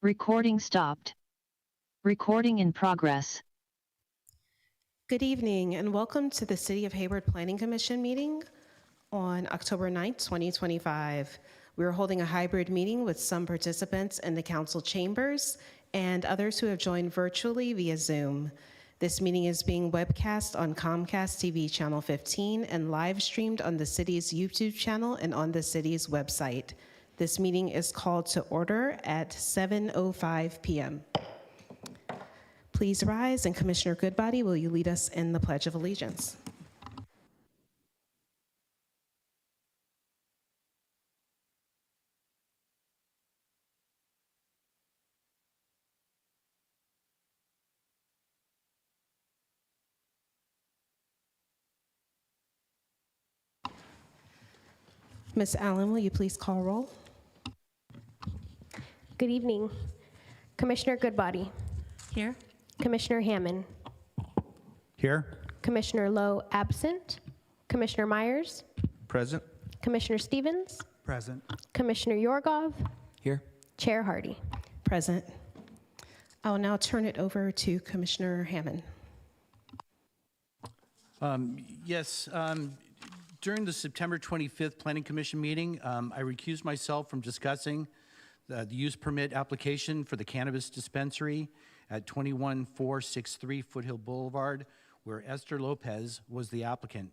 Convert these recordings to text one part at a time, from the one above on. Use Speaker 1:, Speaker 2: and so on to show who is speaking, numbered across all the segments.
Speaker 1: Recording stopped. Recording in progress.
Speaker 2: Good evening and welcome to the City of Hayward Planning Commission meeting on October 9th, 2025. We are holding a hybrid meeting with some participants in the council chambers and others who have joined virtually via Zoom. This meeting is being webcast on Comcast TV Channel 15 and live streamed on the city's YouTube channel and on the city's website. This meeting is called to order at 7:05 p.m. Please rise, and Commissioner Goodbody, will you lead us in the Pledge of Allegiance? Ms. Allen, will you please call roll?
Speaker 3: Good evening. Commissioner Goodbody.
Speaker 4: Here.
Speaker 3: Commissioner Hammond.
Speaker 5: Here.
Speaker 3: Commissioner Lowe absent. Commissioner Myers.
Speaker 5: Present.
Speaker 3: Commissioner Stevens.
Speaker 5: Present.
Speaker 3: Commissioner Yorgov.
Speaker 5: Here.
Speaker 3: Chair Hardy.
Speaker 2: Present. I will now turn it over to Commissioner Hammond.
Speaker 6: Yes, during the September 25th Planning Commission meeting, I recused myself from discussing the use permit application for the cannabis dispensary at 21463 Foothill Boulevard, where Esther Lopez was the applicant.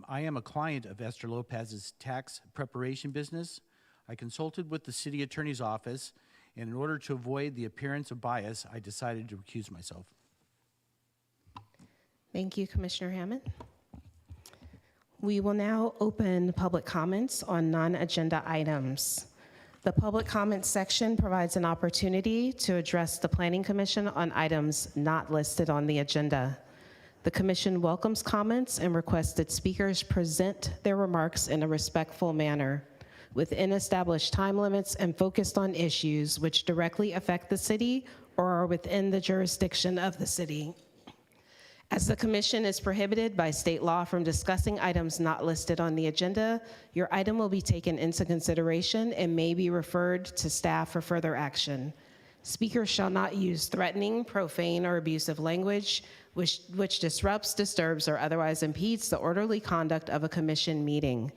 Speaker 6: I am a client of Esther Lopez's tax preparation business. I consulted with the city attorney's office, and in order to avoid the appearance of bias, I decided to recuse myself.
Speaker 2: Thank you, Commissioner Hammond. We will now open public comments on non-agenda items. The public comments section provides an opportunity to address the Planning Commission on items not listed on the agenda. The Commission welcomes comments and requests that speakers present their remarks in a respectful manner, within established time limits and focused on issues which directly affect the city or are within the jurisdiction of the city. As the Commission is prohibited by state law from discussing items not listed on the agenda, your item will be taken into consideration and may be referred to staff for further action. Speakers shall not use threatening, profane, or abusive language which disrupts, disturbs, or otherwise impedes the orderly conduct of a Commission meeting.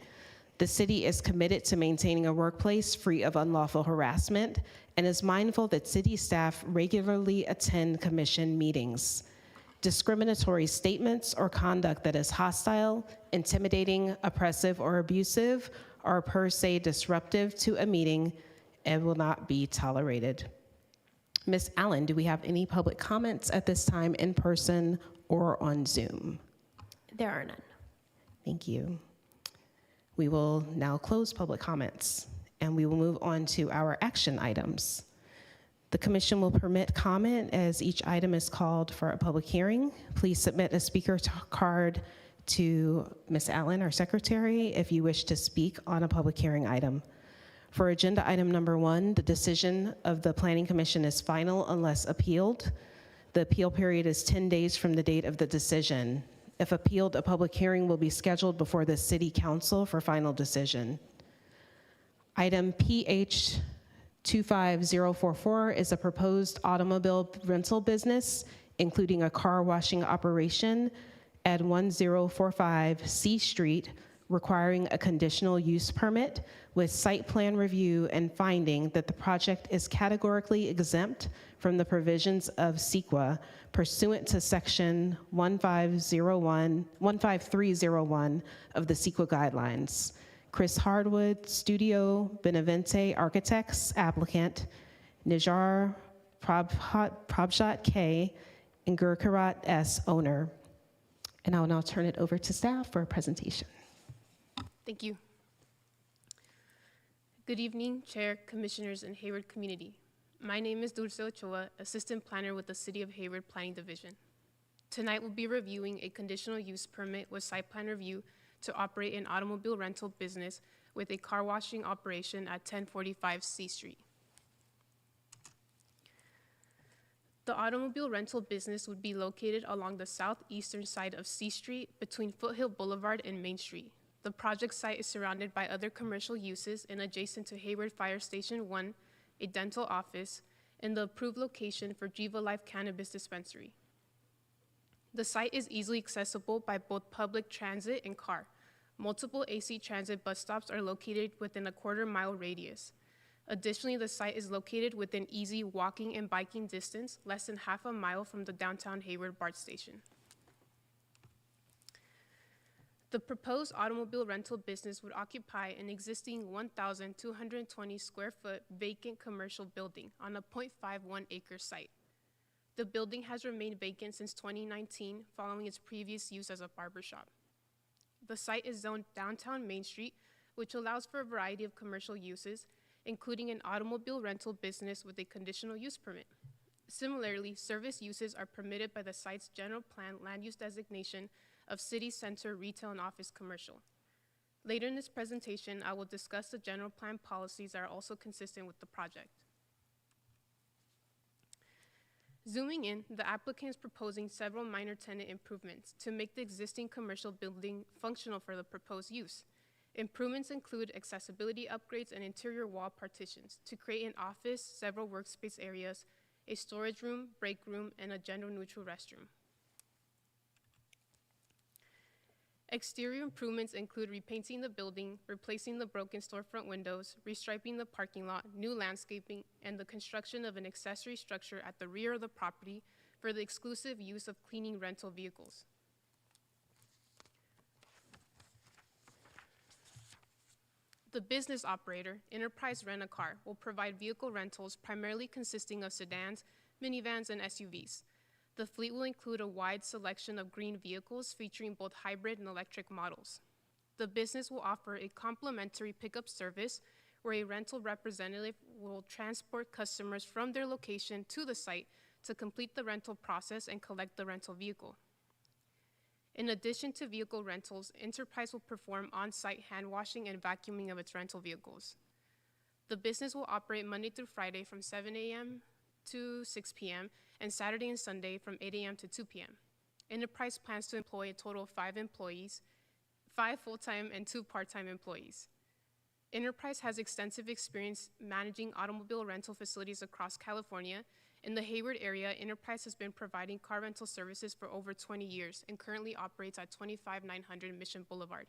Speaker 2: The city is committed to maintaining a workplace free of unlawful harassment and is mindful that city staff regularly attend Commission meetings. Discriminatory statements or conduct that is hostile, intimidating, oppressive, or abusive are per se disruptive to a meeting and will not be tolerated. Ms. Allen, do we have any public comments at this time in person or on Zoom?
Speaker 3: There are none.
Speaker 2: Thank you. We will now close public comments and we will move on to our action items. The Commission will permit comment as each item is called for a public hearing. Please submit a speaker card to Ms. Allen, our secretary, if you wish to speak on a public hearing item. For agenda item number 1, the decision of the Planning Commission is final unless appealed. The appeal period is 10 days from the date of the decision. If appealed, a public hearing will be scheduled before the City Council for final decision. Item PH 25044 is a proposed automobile rental business, including a car washing operation at 1045 C Street, requiring a conditional use permit with site plan review and finding that the project is categorically exempt from the provisions of CEQA pursuant to section 15301 of the CEQA guidelines. Chris Hardwood, Studio Benevente Architects, applicant, Nijar Prabhat K, and Gurkarat S, owner. And I will now turn it over to staff for a presentation.
Speaker 4: Thank you. Good evening, Chair, Commissioners, and Hayward community. My name is Dulce Ochoa, Assistant Planner with the City of Hayward Planning Division. Tonight we'll be reviewing a conditional use permit with site plan review to operate an automobile rental business with a car washing operation at 1045 C Street. The automobile rental business would be located along the southeastern side of C Street between Foothill Boulevard and Main Street. The project site is surrounded by other commercial uses and adjacent to Hayward Fire Station 1, a dental office, and the approved location for Jiva Life Cannabis Dispensary. The site is easily accessible by both public transit and car. Multiple AC Transit bus stops are located within a quarter-mile radius. Additionally, the site is located within easy walking and biking distance, less than half a mile from the downtown Hayward BART station. The proposed automobile rental business would occupy an existing 1,220 square foot vacant commercial building on a 0.51 acre site. The building has remained vacant since 2019 following its previous use as a barbershop. The site is zoned downtown Main Street, which allows for a variety of commercial uses, including an automobile rental business with a conditional use permit. Similarly, service uses are permitted by the site's general plan land use designation of city center retail and office commercial. Later in this presentation, I will discuss the general plan policies that are also consistent with the project. Zooming in, the applicant is proposing several minor tenant improvements to make the existing commercial building functional for the proposed use. Improvements include accessibility upgrades and interior wall partitions to create an office, several workspace areas, a storage room, break room, and a gender-neutral restroom. Exterior improvements include repainting the building, replacing the broken storefront windows, restriping the parking lot, new landscaping, and the construction of an accessory structure at the rear of the property for the exclusive use of cleaning rental vehicles. The business operator, Enterprise Rent-A-Car, will provide vehicle rentals primarily consisting of sedans, minivans, and SUVs. The fleet will include a wide selection of green vehicles featuring both hybrid and electric models. The business will offer a complimentary pickup service where a rental representative will transport customers from their location to the site to complete the rental process and collect the rental vehicle. In addition to vehicle rentals, Enterprise will perform on-site hand washing and vacuuming of its rental vehicles. The business will operate Monday through Friday from 7 a.m. to 6 p.m. and Saturday and Sunday from 8 a.m. to 2 p.m. Enterprise plans to employ a total of 5 employees, 5 full-time and 2 part-time employees. Enterprise has extensive experience managing automobile rental facilities across California. In the Hayward area, Enterprise has been providing car rental services for over 20 years and currently operates at 25900 Mission Boulevard.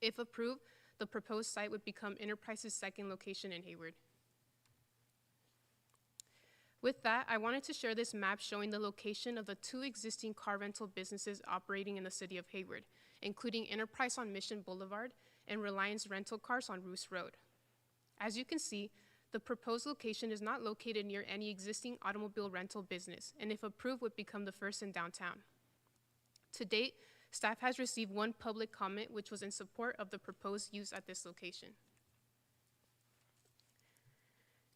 Speaker 4: If approved, the proposed site would become Enterprise's second location in Hayward. With that, I wanted to share this map showing the location of the 2 existing car rental businesses operating in the city of Hayward, including Enterprise on Mission Boulevard and Reliance Rental Cars on Roos Road. As you can see, the proposed location is not located near any existing automobile rental business, and if approved, would become the first in downtown. To date, staff has received 1 public comment, which was in support of the proposed use at this location.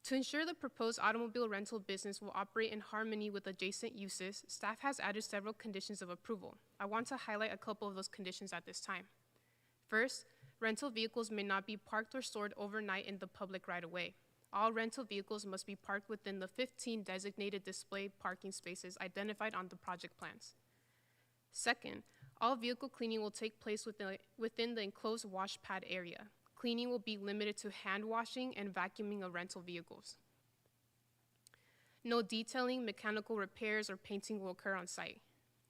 Speaker 4: To ensure the proposed automobile rental business will operate in harmony with adjacent uses, staff has added several conditions of approval. I want to highlight a couple of those conditions at this time. First, rental vehicles may not be parked or stored overnight in the public right-of-way. All rental vehicles must be parked within the 15 designated display parking spaces identified on the project plans. Second, all vehicle cleaning will take place within the enclosed wash pad area. Cleaning will be limited to hand washing and vacuuming of rental vehicles. No detailing, mechanical repairs, or painting will occur on site.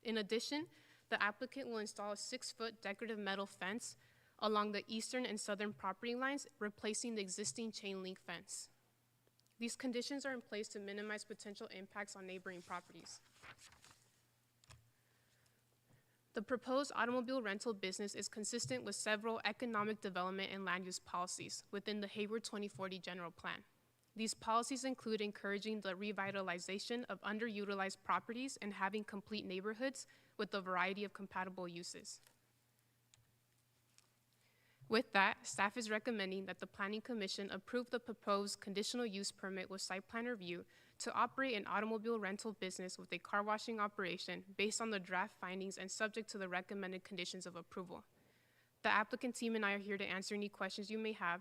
Speaker 4: In addition, the applicant will install a 6-foot decorative metal fence along the eastern and southern property lines, replacing the existing chain link fence. These conditions are in place to minimize potential impacts on neighboring properties. The proposed automobile rental business is consistent with several economic development and land use policies within the Hayward 2040 General Plan. These policies include encouraging the revitalization of underutilized properties and having complete neighborhoods with a variety of compatible uses. With that, staff is recommending that the Planning Commission approve the proposed conditional use permit with site plan review to operate an automobile rental business with a car washing operation based on the draft findings and subject to the recommended conditions of approval. The applicant team and I are here to answer any questions you may have.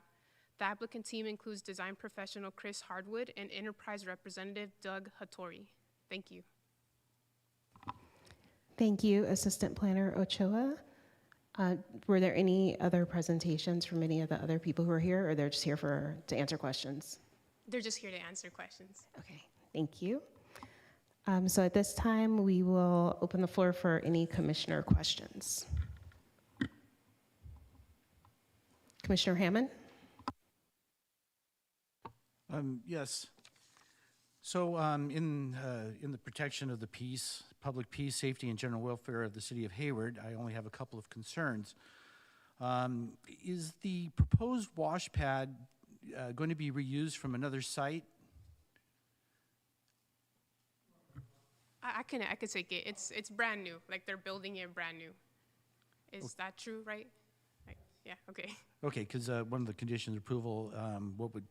Speaker 4: The applicant team includes design professional Chris Hardwood and enterprise representative Doug Hattori. Thank you.
Speaker 2: Thank you, Assistant Planner Ochoa. Were there any other presentations from any of the other people who are here, or they're just here to answer questions?
Speaker 4: They're just here to answer questions.
Speaker 2: Okay, thank you. So at this time, we will open the floor for any commissioner questions. Commissioner Hammond?
Speaker 6: Yes. So in the protection of the peace, public peace, safety, and general welfare of the city of Hayward, I only have a couple of concerns. Is the proposed wash pad going to be reused from another site?
Speaker 4: I could take it. It's brand new. Like they're building it brand new. Is that true, right? Like, yeah. Okay.
Speaker 6: Okay, because one of the conditions of approval, what would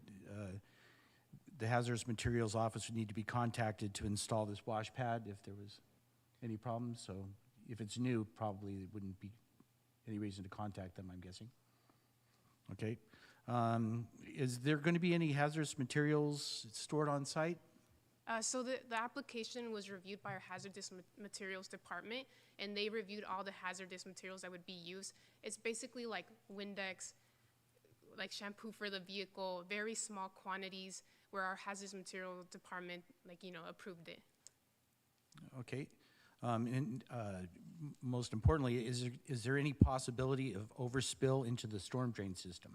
Speaker 6: the hazardous materials office would need to be contacted to install this wash pad if there was any problems. So if it's new, probably there wouldn't be any reason to contact them, I'm guessing. Okay. Is there going to be any hazardous materials stored on site?
Speaker 4: So the application was reviewed by our hazardous materials department, and they reviewed all the hazardous materials that would be used. It's basically like Windex, like shampoo for the vehicle, very small quantities, where our hazardous material department, approved it.
Speaker 6: Okay. Most importantly, is there any possibility of overspill into the storm drain system?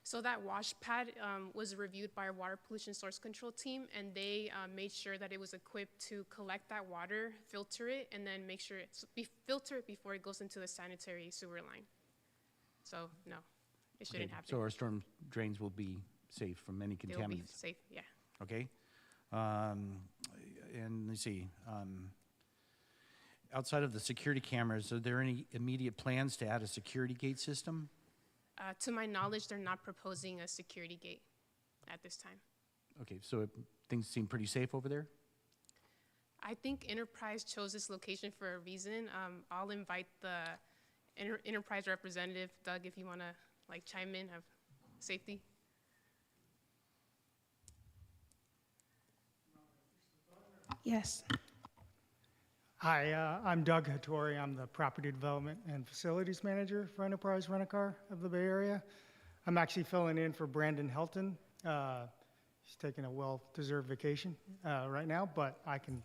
Speaker 4: So that wash pad was reviewed by our water pollution source control team, and they made sure that it was equipped to collect that water, filter it, and then make sure filter it before it goes into the sanitary sewer line. So no, it shouldn't happen.
Speaker 6: So our storm drains will be safe from any
Speaker 4: It will be
Speaker 6: contaminants?
Speaker 4: safe, yeah.
Speaker 6: Okay. And let's see. Outside of the security cameras, are there any immediate plans to add a security gate system?
Speaker 4: To my knowledge, they're not proposing a security gate at this time.
Speaker 6: Okay, so things seem pretty safe over there?
Speaker 4: I think Enterprise chose this location for a reason. I'll invite the Enterprise representative, Doug, if you want to chime in, have safety.
Speaker 2: Yes.
Speaker 7: Hi, I'm Doug Hattori. I'm the Property Development and Facilities Manager for Enterprise Rent-A-Car of the Bay Area. I'm actually filling in for Brandon Helton. He's taking a well-deserved vacation right now, but I can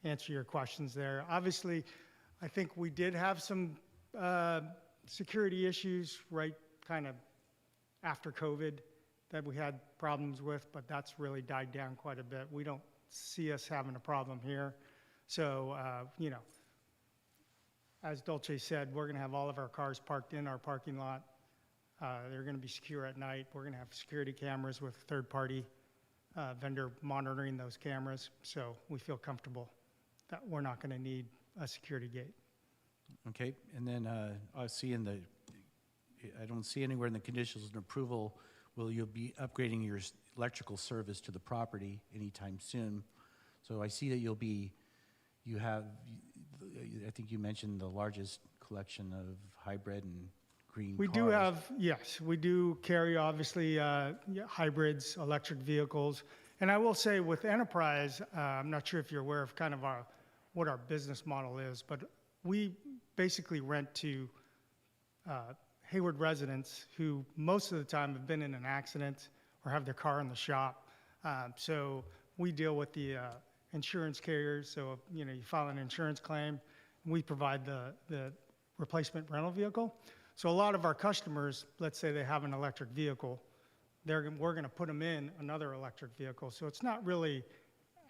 Speaker 7: answer your questions there. Obviously, I think we did have some security issues right kind of after COVID that we had problems with, but that's really died down quite a bit. We don't see us having a problem here. So, as Dolce said, we're going to have all of our cars parked in our parking lot. They're going to be secure at night. We're going to have security cameras with third-party vendor monitoring those cameras. So we feel comfortable that we're not going to need a security gate.
Speaker 6: Okay, and then I see I don't see anywhere in the conditions of approval will you be upgrading your electrical service to the property anytime soon. So I see that you have, I think you mentioned the largest collection of hybrid and green
Speaker 7: We
Speaker 6: cars.
Speaker 7: do have, yes, we do carry obviously hybrids, electric vehicles. And I will say with Enterprise, I'm not sure if you're aware of kind of what our business model is, but we basically rent to Hayward residents who most of the time have been in an accident or have their car in the shop. So we deal with the insurance carriers. So, you file an insurance claim, and we provide the replacement rental vehicle. So a lot of our customers, let's say they have an electric vehicle, we're going to put them in another electric vehicle. So it's not really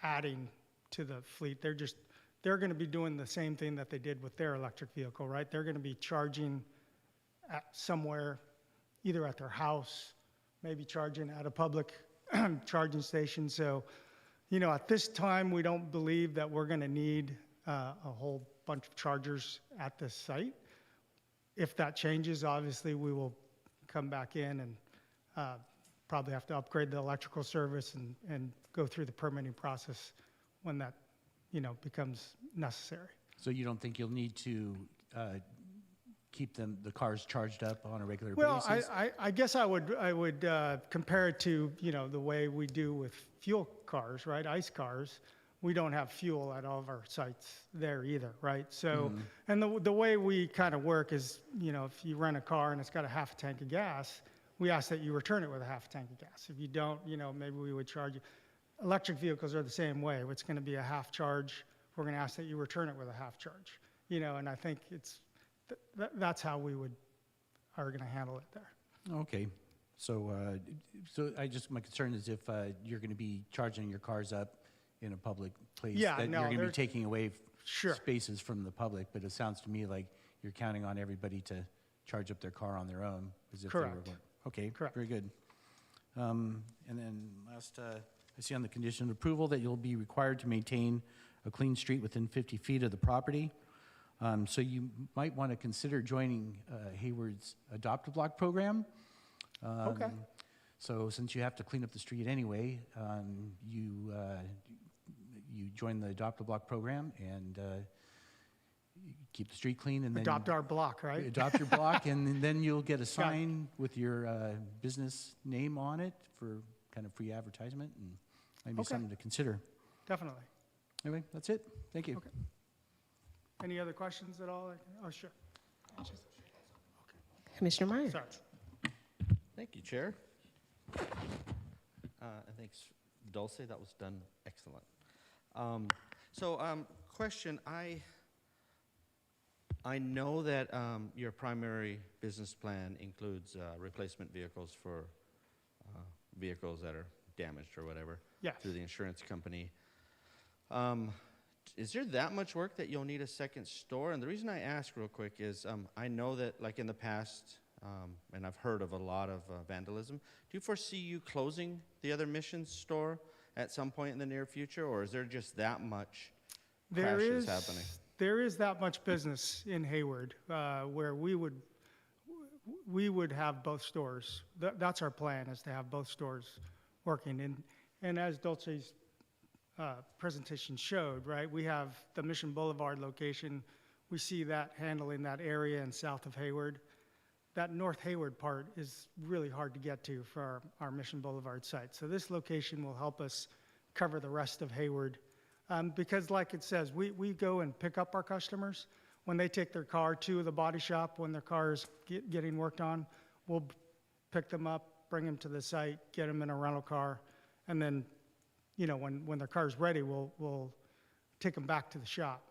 Speaker 7: adding to the fleet. They're going to be doing the same thing that they did with their electric vehicle, right? They're going to be charging at somewhere, either at their house, maybe charging at a public charging station. So, at this time, we don't believe that we're going to need a whole bunch of chargers at this site. If that changes, obviously, we will come back in and probably have to upgrade the electrical service and go through the permitting process when that, becomes necessary.
Speaker 6: So you don't think you'll need to keep the cars charged up on a regular
Speaker 7: Well,
Speaker 6: basis?
Speaker 7: I guess I would compare it to, the way we do with fuel cars, right? ICE cars. We don't have fuel at all of our sites there either, right? So, and the way we kind of work is, if you rent a car and it's got a half a tank of gas, we ask that you return it with a half tank of gas. If you don't, maybe we would charge you. Electric vehicles are the same way. It's going to be a half charge. We're going to ask that you return it with a half charge. And I think that's how we are going to handle it there.
Speaker 6: Okay. So, my concern is if you're going to be charging your cars up in a public place,
Speaker 7: Yeah,
Speaker 6: that
Speaker 7: no,
Speaker 6: you're going to
Speaker 7: they're-
Speaker 6: be taking away
Speaker 7: Sure.
Speaker 6: spaces from the public. But it sounds to me like you're counting on everybody to charge up their car on their own. As if
Speaker 7: Correct.
Speaker 6: They were, okay,
Speaker 7: Correct.
Speaker 6: very good. And then last, I see on the condition of approval that you'll be required to maintain a clean street within 50 feet of the property. So you might want to consider joining Hayward's Adopt a Block program.
Speaker 7: Okay.
Speaker 6: So since you have to clean up the street anyway, you join the Adopt a Block program and you keep the street clean, and then
Speaker 7: Adopt our block, right?
Speaker 6: adopt your block, and then you'll get a sign with your business name on it for kind of free advertisement, and maybe
Speaker 7: Okay.
Speaker 6: something to consider.
Speaker 7: Definitely.
Speaker 6: Anyway, that's it. Thank you.
Speaker 7: Okay. Any other questions at all? Oh, sure.
Speaker 2: Commissioner Myers.
Speaker 7: Sorry.
Speaker 8: Thank you, Chair. And thanks, Dulce. That was done excellent. Question. I know that your primary business plan includes replacement vehicles for vehicles that are damaged or whatever
Speaker 7: Yes.
Speaker 8: through the insurance company. Is there that much work that you'll need a second store? And the reason I ask real quick is I know that like in the past, and I've heard of a lot of vandalism. Do you foresee you closing the other Missions store at some point in the near future, or is there just that much crashes happening?
Speaker 7: There is that much business in Hayward where we would have both stores. That's our plan, is to have both stores working. And as Dulce's presentation showed, right, we have the Mission Boulevard location. We see that handling that area in south of Hayward. That North Hayward part is really hard to get to for our Mission Boulevard site. So this location will help us cover the rest of Hayward. Because like it says, we go and pick up our customers. When they take their car to the body shop, when their car is getting worked on, we'll pick them up, bring them to the site, get them in a rental car, and then, when their car's ready, we'll take them back to the shop.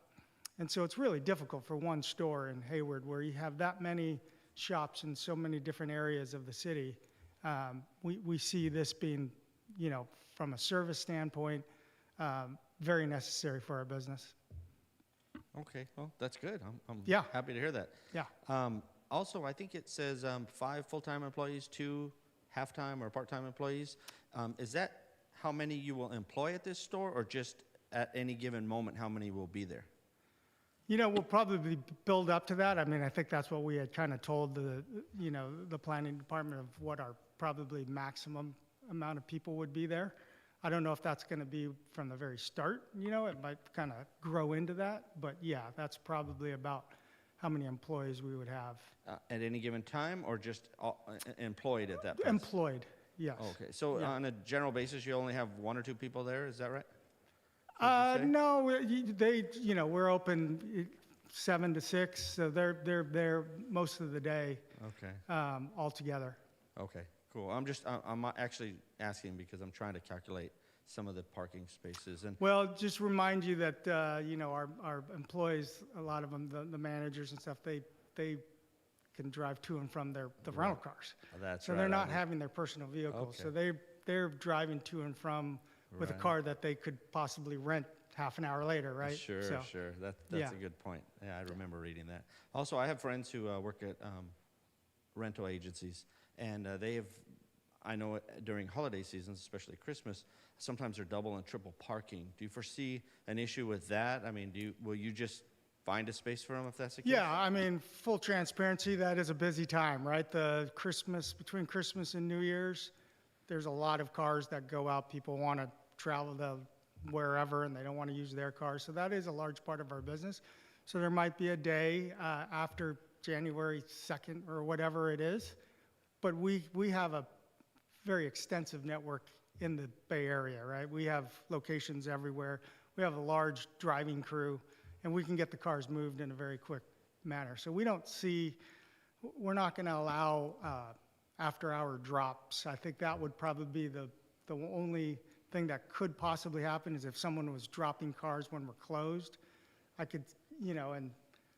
Speaker 7: And so it's really difficult for one store in Hayward where you have that many shops in so many different areas of the city. We see this being, from a service standpoint, very necessary for our business.
Speaker 8: Okay, well, that's good. I'm
Speaker 7: Yeah.
Speaker 8: happy to hear that.
Speaker 7: Yeah.
Speaker 8: Also, I think it says 5 full-time employees, 2 half-time or part-time employees. Is that how many you will employ at this store, or just at any given moment, how many will be there?
Speaker 7: We'll probably build up to that. I mean, I think that's what we had kind of told the planning department of what our probably maximum amount of people would be there. I don't know if that's going to be from the very start, it might kind of grow into that, but yeah, that's probably about how many employees we would have.
Speaker 8: At any given time, or just employed at that place?
Speaker 7: Employed, yes.
Speaker 8: Okay, so
Speaker 7: Yeah.
Speaker 8: on a general basis, you only have 1 or 2 people there, is that right? Would you say?
Speaker 7: No, we're open 7 to 6, so they're there most of the day
Speaker 8: Okay,
Speaker 7: altogether.
Speaker 8: okay, cool. I'm actually asking because I'm trying to calculate some of the parking spaces. And
Speaker 7: Well, just remind you that, our employees, a lot of them, the managers and stuff, they can drive to and from the rental cars.
Speaker 8: that's
Speaker 7: So
Speaker 8: right.
Speaker 7: they're not
Speaker 8: I-
Speaker 7: having their personal vehicles. So
Speaker 8: Okay.
Speaker 7: they're driving to and from with a
Speaker 8: Right.
Speaker 7: car that they could possibly rent half an hour later, right?
Speaker 8: Sure,
Speaker 7: So-
Speaker 8: sure. That's
Speaker 7: yeah.
Speaker 8: a good point. Yeah, I remember reading that. Also, I have friends who work at rental agencies, and I know during holiday seasons, especially Christmas, sometimes they're double and triple parking. Do you foresee an issue with that? I mean, will you just find a space for them if that's the case?
Speaker 7: Yeah, I mean, full transparency, that is a busy time, right? Between Christmas and New Year's, there's a lot of cars that go out. People want to travel to wherever, and they don't want to use their cars. So that is a large part of our business. So there might be a day after January 2nd or whatever it is. But we have a very extensive network in the Bay Area, right? We have locations everywhere. We have a large driving crew, and we can get the cars moved in a very quick manner. So we're not going to allow after-hour drops. I think that would probably be the only thing that could possibly happen is if someone was dropping cars when we're closed. I could, and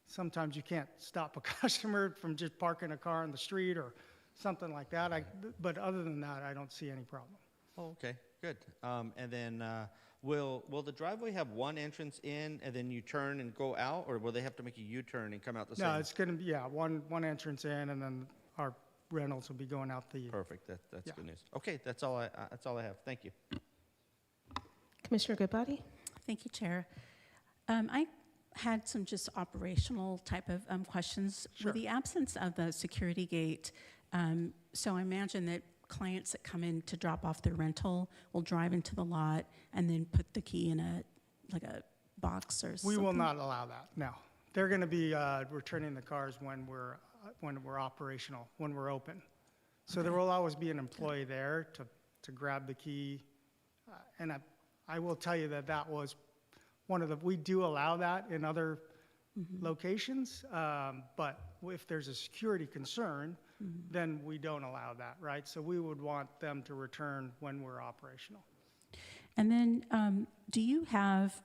Speaker 7: sometimes you can't stop a customer from just parking a car on the street or something like that. But other than that, I don't see any problem.
Speaker 8: Oh, okay, good. And then will the driveway have one entrance in and then you turn and go out, or will they have to make a U-turn and come out the same?
Speaker 7: No, it's going to be, one entrance in, and then our rentals will be going out the.
Speaker 8: Perfect. That's
Speaker 7: Yeah.
Speaker 8: good news. Okay, that's all I have. Thank you.
Speaker 2: Commissioner Goodbody?
Speaker 9: Thank you, Chair. I had some just operational type of questions.
Speaker 7: Sure.
Speaker 9: With the absence of the security gate, so I imagine that clients that come in to drop off their rental will drive into the lot and then put the key in a box or something?
Speaker 7: We will not allow that, no. They're going to be returning the cars when we're operational, when we're open. So there will always be an employee there to grab the key. And I will tell you that was we do allow that in other locations, but if there's a security concern, then we don't allow that, right? So we would want them to return when we're operational.
Speaker 9: And then do you have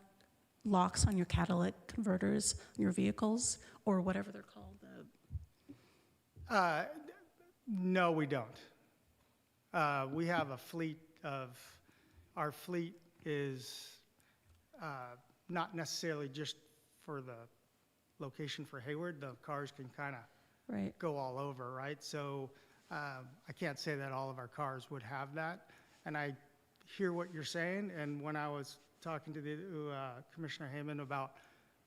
Speaker 9: locks on your catalytic converters, your vehicles, or whatever they're called?
Speaker 7: No, we don't. We have a fleet our fleet is not necessarily just for the location for Hayward. The cars can kind of
Speaker 9: Right.
Speaker 7: go all over, right? So I can't say that all of our cars would have that. And I hear what you're saying. And when I was talking to Commissioner Hayman about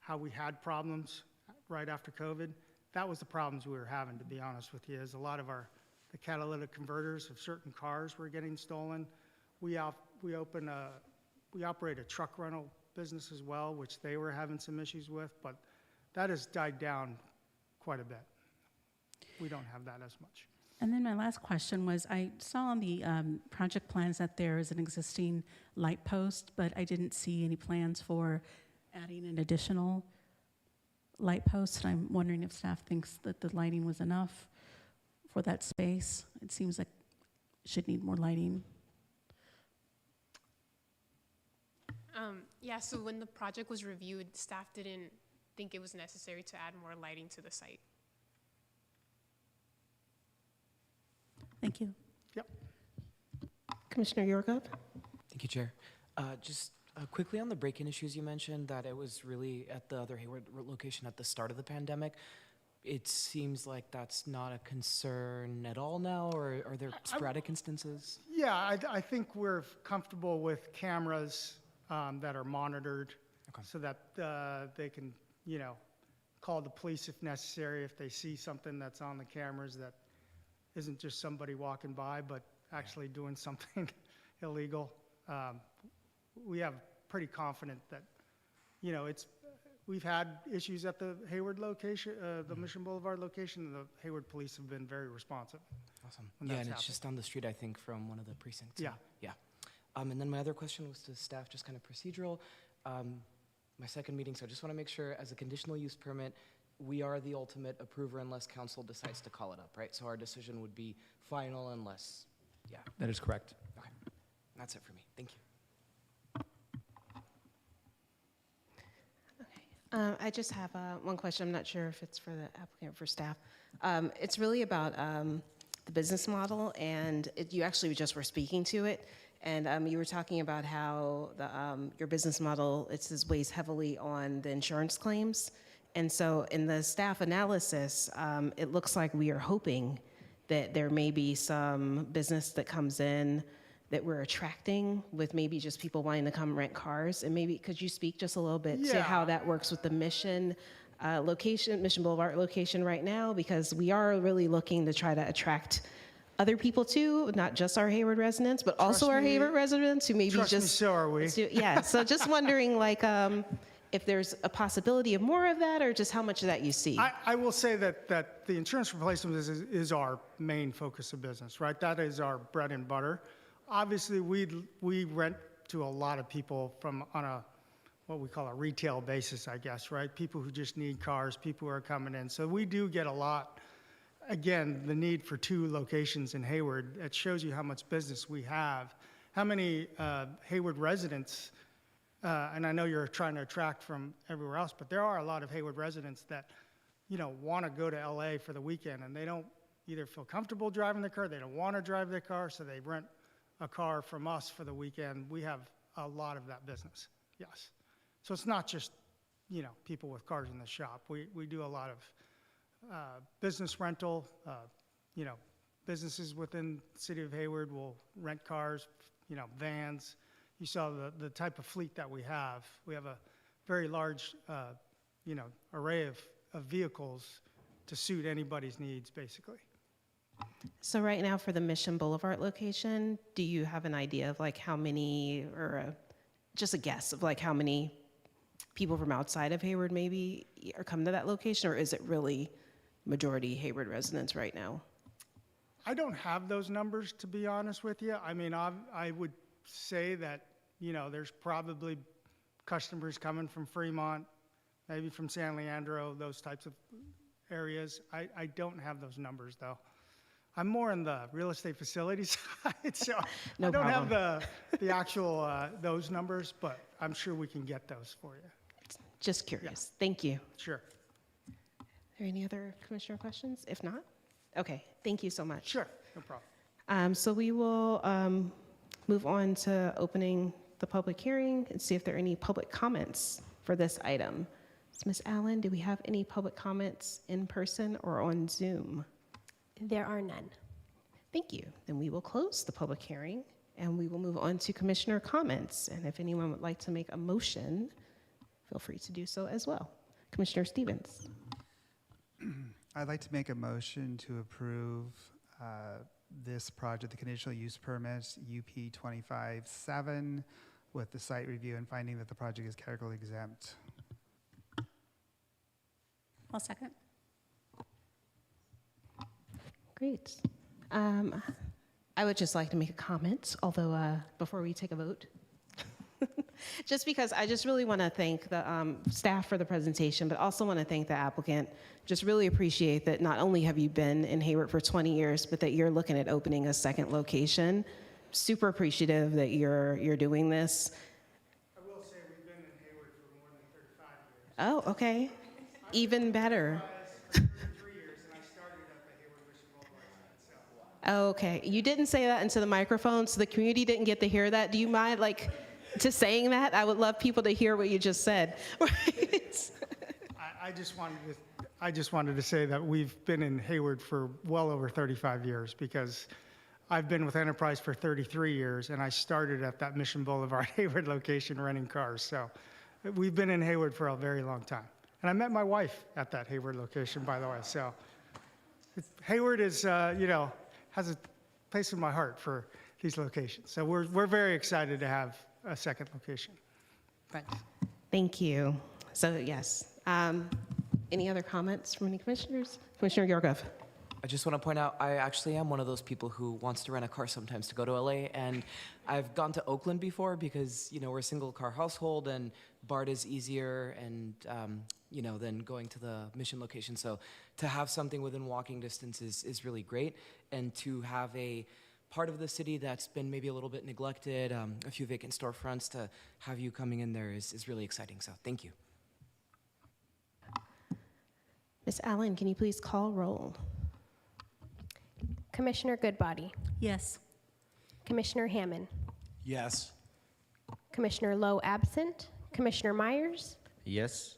Speaker 7: how we had problems right after COVID, that was the problems we were having, to be honest with you, is a lot of the catalytic converters of certain cars were getting stolen. We operate a truck rental business as well, which they were having some issues with, but that has died down quite a bit. We don't have that as much.
Speaker 9: And then my last question was, I saw on the project plans that there is an existing light post, but I didn't see any plans for adding an additional light post. And I'm wondering if staff thinks that the lighting was enough for that space. It seems like it should need more lighting.
Speaker 4: Yeah, so when the project was reviewed, staff didn't think it was necessary to add more lighting to the site.
Speaker 9: Thank you.
Speaker 7: Yep.
Speaker 2: Commissioner Yorkup?
Speaker 10: Thank you, Chair. Just quickly on the break-in issues you mentioned, that it was really at the other Hayward location at the start of the pandemic. It seems like that's not a concern at all now, or are there sporadic instances?
Speaker 7: Yeah, I think we're comfortable with cameras that are monitored.
Speaker 10: Okay.
Speaker 7: So that they can, call the police if necessary, if they see something that's on the cameras that isn't just somebody walking by, but actually doing something illegal. We have pretty confident that, we've had issues at the Hayward location, the Mission Boulevard location, and the Hayward police have been very responsive.
Speaker 10: Awesome.
Speaker 7: when
Speaker 10: Yeah,
Speaker 7: that's
Speaker 10: and it's
Speaker 7: happened.
Speaker 10: just down the street, I think, from one of the precincts.
Speaker 7: Yeah.
Speaker 10: Yeah. And then my other question was to staff, just kind of procedural. My second meeting, so I just want to make sure, as a conditional use permit, we are the ultimate approver unless council decides to call it up, right? So our decision would be final unless, yeah.
Speaker 5: That is correct.
Speaker 10: Okay. That's it for me. Thank you.
Speaker 2: I just have one question. I'm not sure if it's for the applicant or for staff. It's really about the business model, and you actually just were speaking to it, and you were talking about how your business model weighs heavily on the insurance claims. And so in the staff analysis, it looks like we are hoping that there may be some business that comes in that we're attracting with maybe just people wanting to come rent cars. And maybe, could you speak just a little bit to how that works with the Mission Boulevard location right now? Because we are really looking to try to attract other people too, not just our Hayward residents, but also our Hayward residents who maybe
Speaker 7: Trust me,
Speaker 2: just.
Speaker 7: so are we.
Speaker 2: Yeah, so just wondering if there's a possibility of more of that, or just how much of that you see.
Speaker 7: I will say that the insurance replacement is our main focus of business, right? That is our bread and butter. Obviously, we rent to a lot of people on what we call a retail basis, I guess, right? People who just need cars, people who are coming in. So we do get a lot. again, the need for 2 locations in Hayward, it shows you how much business we have, how many Hayward residents, and I know you're trying to attract from everywhere else, but there are a lot of Hayward residents that, want to go to LA for the weekend, and they don't either feel comfortable driving their car, they don't want to drive their car, so they rent a car from us for the weekend. We have a lot of that business, yes. So it's not just, people with cars in the shop. We do a lot of business rental, businesses within the city of Hayward will rent cars, vans. You saw the type of fleet that we have. We have a very large, array of vehicles to suit anybody's needs, basically.
Speaker 2: So right now for the Mission Boulevard location, do you have an idea of like how many, or just a guess of like how many people from outside of Hayward maybe are coming to that location, or is it really majority Hayward residents right now?
Speaker 7: I don't have those numbers, to be honest with you. I mean, I would say that, there's probably customers coming from Fremont, maybe from San Leandro, those types of areas. I don't have those numbers, though. I'm more in the real estate facility side, so
Speaker 2: No
Speaker 7: I don't
Speaker 2: problem.
Speaker 7: have the actual, those numbers, but I'm sure we can get those for you.
Speaker 2: Just curious. Thank you.
Speaker 7: Sure.
Speaker 2: Are there any other commissioner questions? If not, okay, thank you so much.
Speaker 7: Sure, no problem.
Speaker 2: So we will move on to opening the public hearing and see if there are any public comments for this item. So Ms. Allen, do we have any public comments in person or on Zoom?
Speaker 3: There are none.
Speaker 2: Thank you. Then we will close the public hearing and we will move on to commissioner comments. And if anyone would like to make a motion, feel free to do so as well. Commissioner Stevens.
Speaker 11: I'd like to make a motion to approve this project, the conditional use permit, UP 25-7, with the site review and finding that the project is categorically exempt.
Speaker 9: I'll second.
Speaker 2: Great. I would just like to make a comment, although before we take a vote. Just because I just really want to thank the staff for the presentation, but also want to thank the applicant. Just really appreciate that not only have you been in Hayward for 20 years, but that you're looking at opening a second location. Super appreciative that you're doing this.
Speaker 7: I will say we've been in Hayward for more than 35 years.
Speaker 2: Oh, okay. Even better.
Speaker 7: For 33 years, and I started at the Hayward Mission Boulevard side, so.
Speaker 2: Okay. You didn't say that into the microphone, so the community didn't get to hear that. Do you mind, just saying that? I would love people to hear what you just said.
Speaker 7: I just wanted to say that we've been in Hayward for well over 35 years, because I've been with Enterprise for 33 years, and I started at that Mission Boulevard Hayward location renting cars. So we've been in Hayward for a very long time. And I met my wife at that Hayward location, by the way. So Hayward is, has a place in my heart for these locations. So we're very excited to have a second location. Thanks.
Speaker 2: Thank you. So yes. Any other comments from any commissioners? Commissioner Georgiev.
Speaker 10: I just want to point out, I actually am one of those people who wants to rent a car sometimes to go to LA, and I've gone to Oakland before because, we're a single car household and BART is easier and, than going to the Mission location. So to have something within walking distance is really great, and to have a part of the city that's been maybe a little bit neglected, a few vacant storefronts, to have you coming in there is really exciting. So thank you.
Speaker 2: Ms. Allen, can you please call roll?
Speaker 3: Commissioner Goodbody,
Speaker 9: Yes.
Speaker 3: Commissioner Hammond,
Speaker 5: Yes.
Speaker 3: Commissioner Lowe absent, Commissioner Myers,
Speaker 8: Yes.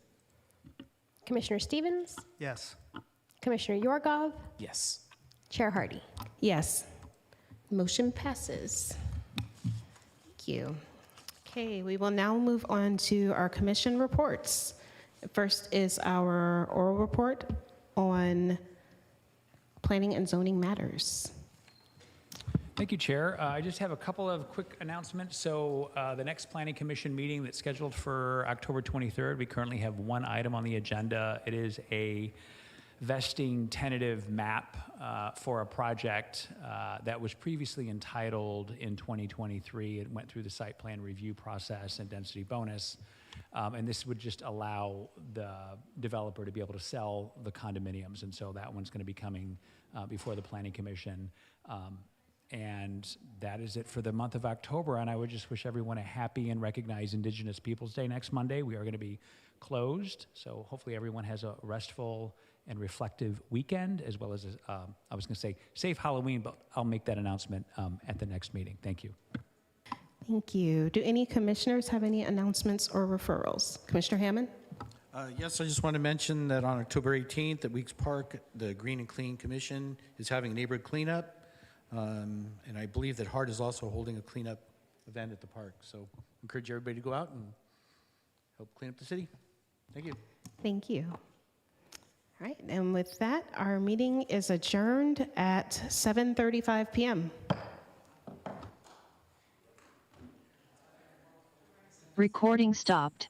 Speaker 3: Commissioner Stevens,
Speaker 11: Yes.
Speaker 3: Commissioner Yorgov,
Speaker 10: Yes.
Speaker 3: Chair Hardy.
Speaker 2: Yes. Motion passes. Thank you. Okay, we will now move on to our commission reports. First is our oral report on planning and zoning matters.
Speaker 12: Thank you, Chair. I just have a couple of quick announcements. So the next Planning Commission meeting that's scheduled for October 23rd, we currently have one item on the agenda. It is a vesting tentative map for a project that was previously entitled in 2023. It went through the site plan review process and density bonus. And this would just allow the developer to be able to sell the condominiums. And so that one's going to be coming before the Planning Commission. And that is it for the month of October. And I would just wish everyone a happy and recognized Indigenous Peoples Day next Monday. We are going to be closed. So hopefully everyone has a restful and reflective weekend, as well as, I was going to say, safe Halloween, but I'll make that announcement at the next meeting. Thank you.
Speaker 2: Thank you. Do any commissioners have any announcements or referrals? Commissioner Hammond?
Speaker 6: Yes, I just want to mention that on October 18th at Weeks Park, the Green and Clean Commission is having a neighborhood cleanup. And I believe that HART is also holding a cleanup event at the park. So I encourage everybody to go out and help clean up the city. Thank you.
Speaker 2: Thank you. All right, and with that, our meeting is adjourned at 7:35 p.m.
Speaker 1: Recording stopped.